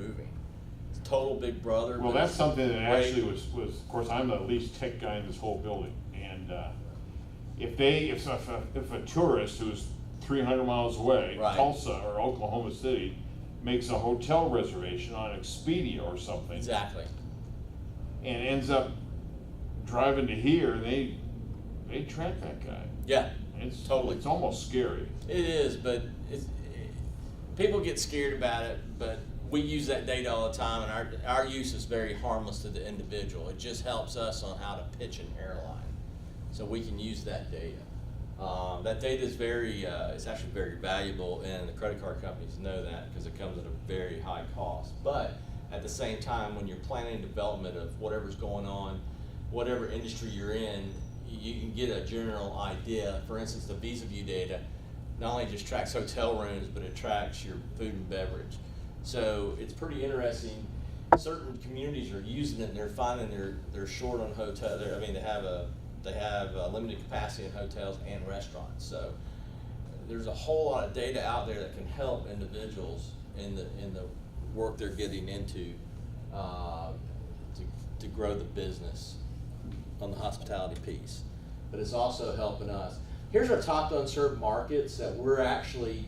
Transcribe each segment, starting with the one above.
moving. It's total Big Brother. Well, but that's it's something that great. actually was, of course, I'm the least tech guy in this whole building. And if a tourist who's 300 miles away, Right. Tulsa or Oklahoma City, makes a hotel reservation on Expedia or something, Exactly. and ends up driving to here, they track that guy. Yeah. It's Totally. It's almost scary. It is, but people get scared about it, but we use that data all the time, and our use is very harmless to the individual. It just helps us on how to pitch an airline. So we can use that data. That data is it's actually very valuable, and the credit card companies know that because it comes at a very high cost. But at the same time, when you're planning development of whatever's going on, whatever industry you're in, you can get a general idea. For instance, the VisaView data not only just tracks hotel rooms, but it tracks your food and beverage. So it's pretty interesting. Certain communities are using it, and they're finding they're short on hotel. They have a limited capacity in hotels and restaurants. So there's a whole lot of data out there that can help individuals in the work they're getting into to grow the business on the hospitality piece. But it's also helping us. Here's our top unserved markets that we're actually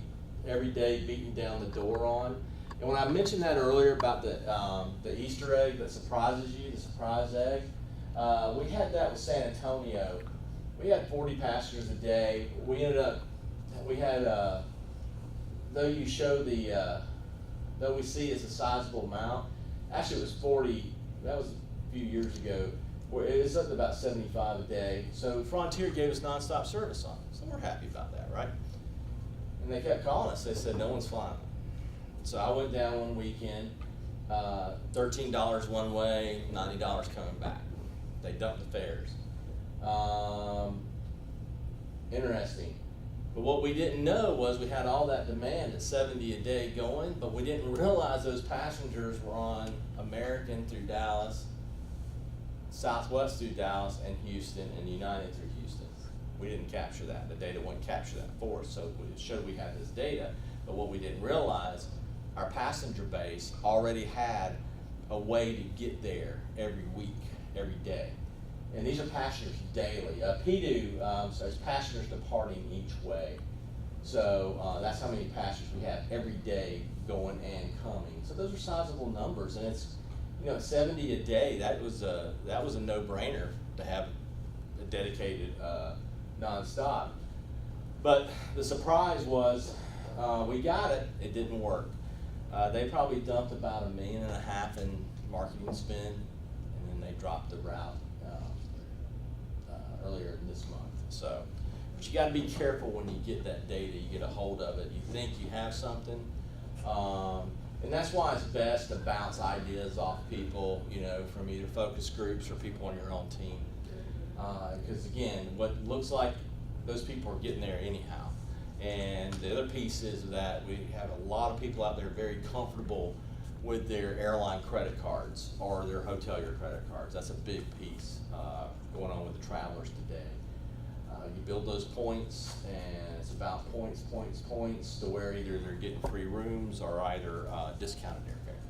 every day beating down the door on. And when I mentioned that earlier about the Easter egg that surprises you, the surprise egg, we had that with San Antonio. We had 40 passengers a day. We had, though you show though we see it's a sizable amount, actually it was 40, that was a few years ago, where it was up to about 75 a day. So Frontier gave us nonstop service on it. So we're happy about that, right? And they kept calling us. They said, no one's flying. So I went down one weekend, $13 one way, $90 coming back. They dumped the fares. Interesting. But what we didn't know was we had all that demand at 70 a day going, but we didn't realize those passengers were on American through Dallas, Southwest through Dallas, and Houston, and United through Houston. We didn't capture that. The data wouldn't capture that for us, so it showed we had this data, but what we didn't realize, our passenger base already had a way to get there every week, every day. And these are passengers daily. PDU, so it's passengers departing each way. So that's how many passengers we have every day going and coming. So those are sizable numbers, and it's, 70 a day. That was a no-brainer to have a dedicated nonstop. But the surprise was we got it. It didn't work. They probably dumped about $1.5 million in marketing spend, and then they dropped the route earlier this month. So, but you got to be careful when you get that data. You get a hold of it. You think you have something, and that's why it's best to bounce ideas off people, from either focus groups or people on your own team. Because again, what looks like those people are getting there anyhow. And the other piece is that we have a lot of people out there very comfortable with their airline credit cards or their hotelier credit cards. That's a big piece going on with the travelers today. You build those points, and it's about points to where either they're getting free rooms or either discounted airfare.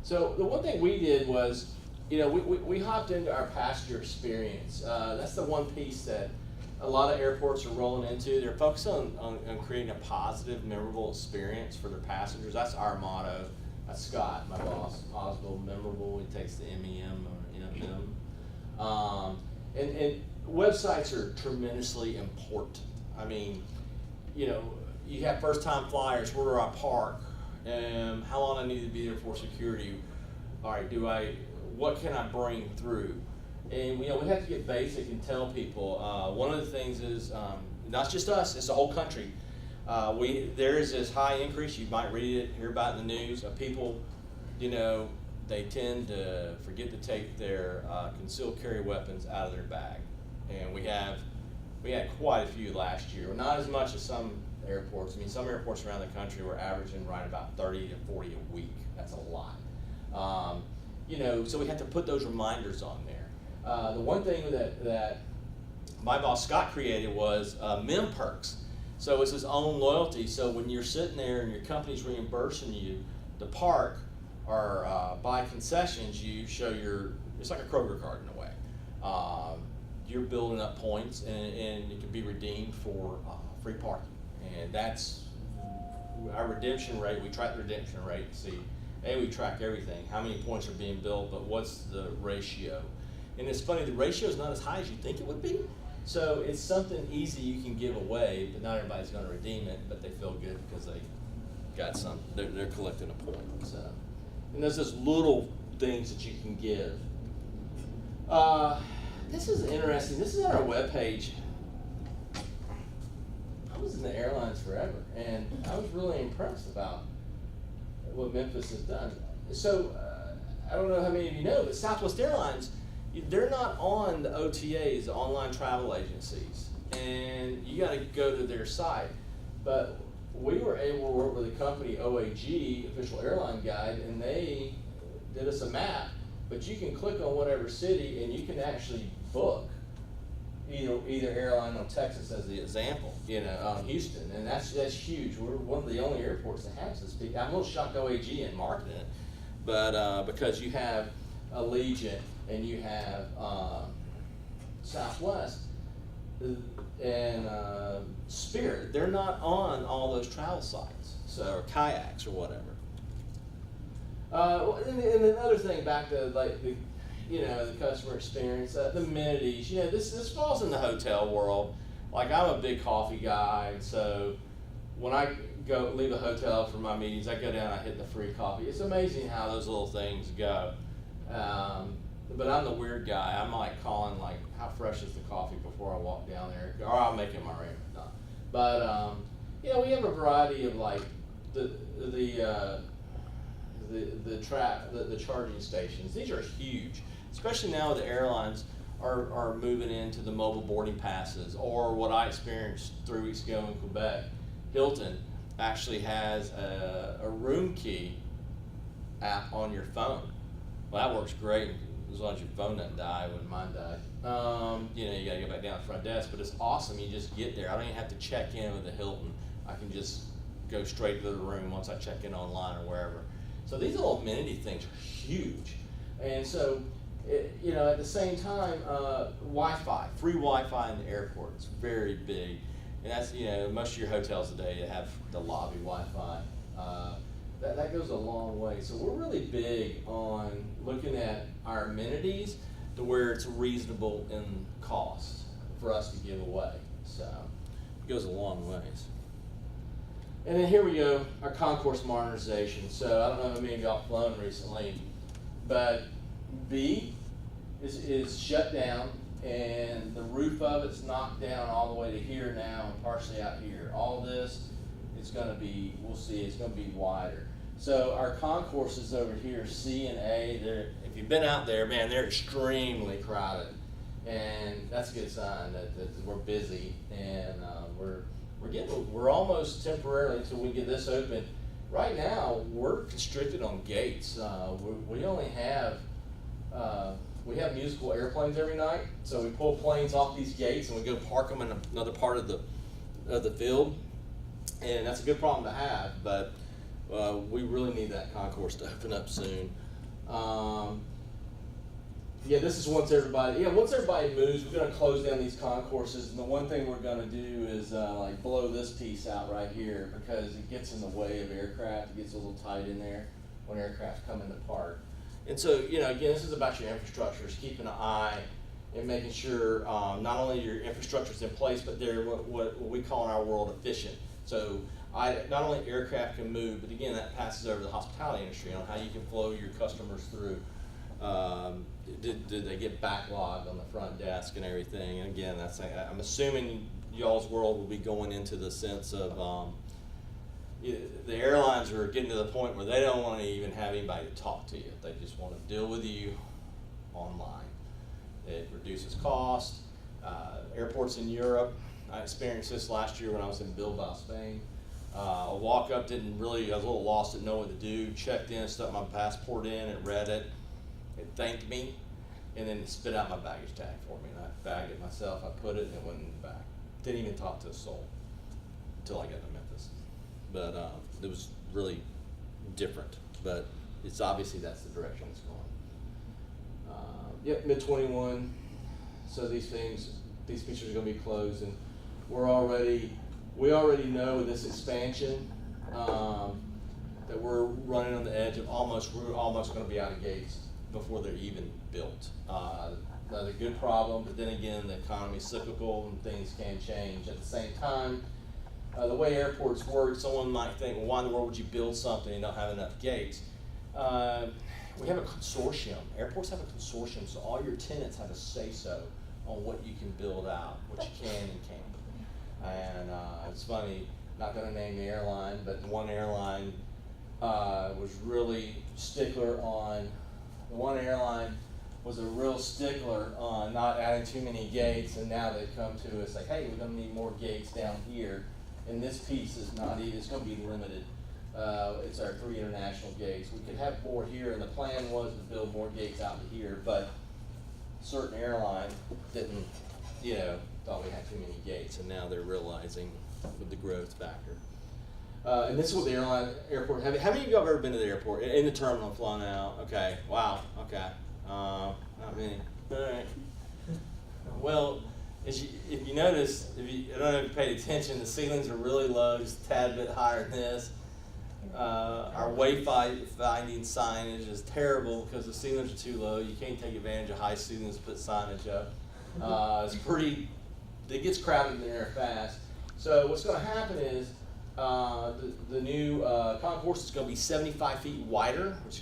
So the one thing we did was, we hopped into our passenger experience. That's the one piece that a lot of airports are rolling into. They're focused on creating a positive, memorable experience for their passengers. That's our motto. That's Scott, my boss. Positive, memorable. He takes the MEM or MM. And websites are tremendously important. I mean, you have first-time flyers. Where do I park? How long I need to be there for security? All right, what can I bring through? And we have to get basic and tell people. One of the things is, not just us, it's the whole country. There is this high increase, you might hear about in the news, of people, they tend to forget to take their concealed carry weapons out of their bag. And we had quite a few last year. Not as much as some airports. I mean, some airports around the country were averaging right about 30 to 40 a week. That's a lot. So we have to put those reminders on there. The one thing that my boss Scott created was MEM perks. So it's his own loyalty. So when you're sitting there and your company's reimbursing you to park or buy concessions, you show it's like a Kroger card in a way. You're building up points, and it can be redeemed for free parking. And that's our redemption rate. We track the redemption rate to see, we track everything, how many points are being built, but what's the ratio. And it's funny, the ratio is not as high as you think it would be. So it's something easy you can give away, but not everybody's going to redeem it, but they feel good because they got some, they're collecting a point. So, and there's just little things that you can give. This is interesting. This is on our webpage. I was in the airlines forever, and I was really impressed about what Memphis has done. So, I don't know how many of you know, but Southwest Airlines, they're not on the OTAs, the online travel agencies, and you got to go to their site. But we were able to work with a company, OAG, Official Airline Guide, and they did us a map. But you can click on whatever city, and you can actually book either airline on Texas as the example, Houston, and that's huge. We're one of the only airports that has this. I'm a little shocked OAG in marketing it, but because you have Allegiant and you have Southwest and Spirit, they're not on all those travel sites, or kayaks or whatever. And another thing, back to the customer experience, the amenities. This falls in the hotel world. Like, I'm a big coffee guy, and so when I leave a hotel for my meetings, I go down, I hit the free coffee. It's amazing how those little things go. But I'm the weird guy. I'm like calling, how fresh is the coffee before I walk down there, or I'll make it my arrangement. But we have a variety of the charging stations. These are huge, especially now the airlines are moving into the mobile boarding passes, or what I experienced 3 weeks ago in Quebec. Hilton actually has a room key app on your phone. Well, that works great as long as your phone doesn't die when mine died. You gotta go back down to the front desk, but it's awesome. You just get there. I don't even have to check in with the Hilton. I can just go straight to the room once I check in online or wherever. So these little amenity things are huge. And so, at the same time, Wi-Fi, free Wi-Fi in the airport, it's very big. And that's, most of your hotels today have the lobby Wi-Fi. That goes a long way. So we're really big on looking at our amenities to where it's reasonable in cost for us to give away. So it goes a long ways. And then here we go, our concourse modernization. So I don't know how many of y'all flown recently, but B is shut down, and the roof of it's knocked down all the way to here now and partially out here. All this is going to be, we'll see, it's going to be wider. So our concourses over here, C and A, if you've been out there, man, they're extremely crowded. And that's a good sign that we're busy, and we're almost temporarily until we get this open. Right now, we're constricted on gates. We only have musical airplanes every night, so we pull planes off these gates and we go park them in another part of the field, and that's a good problem to have. But we really need that concourse to open up soon. This is once everybody moves, we're going to close down these concourses, and the one thing we're going to do is blow this piece out right here, because it gets in the way of aircraft. It gets a little tight in there when aircraft come into park. And so, again, this is about your infrastructure, is keeping an eye and making sure not only your infrastructure is in place, but they're what we call in our world efficient. So not only aircraft can move, but again, that passes over to the hospitality industry on how you can flow your customers through. Did they get backlogged on the front desk and everything? And again, I'm assuming y'all's world will be going into the sense of the airlines are getting to the point where they don't want to even have anybody to talk to you. They just want to deal with you online. It reduces cost. Airports in Europe, I experienced this last year when I was in Bilbao, Spain. I walk up, I was a little lost, didn't know what to do, checked in, stuck my passport in, it read it. It thanked me, and then it spit out my baggage tag for me. And I bagged it myself, I put it, and it went in the bag. Didn't even talk to a soul. until I got to Memphis. But it was really different. But it's obviously that's the direction it's going. Yep, mid-21. So these features are going to be closed, and we already know this expansion that we're running on the edge of we're almost going to be out of gates before they're even built. Another good problem, but then again, the economy's cyclical and things can change. At the same time, the way airports work, someone might think, well, why in the world would you build something and not have enough gates? We have a consortium. Airports have a consortium, so all your tenants have a say-so on what you can build out, what you can and can't. And it's funny, not going to name the airline, but one airline was really stickler on, one airline was a real stickler on not adding too many gates, and now they've come to us like, hey, we're going to need more gates down here, and this piece is not even, it's going to be limited. It's our 3 international gates. We could have more here, and the plan was to build more gates out to here, but certain airline didn't, thought we had too many gates, and now they're realizing with the growth factor. And this is what the airport, how many of you have ever been to the airport, in the terminal and flown out? Okay, wow, okay. Not many. All right. Well, if you notice, I don't know if you paid attention, the ceilings are really low, just a tad bit higher than this. Our wayfinding signage is terrible because the ceilings are too low. You can't take advantage of high ceilings to put signage up. It gets crowded in there fast. So what's going to happen is the new concourse is going to be 75 feet wider, which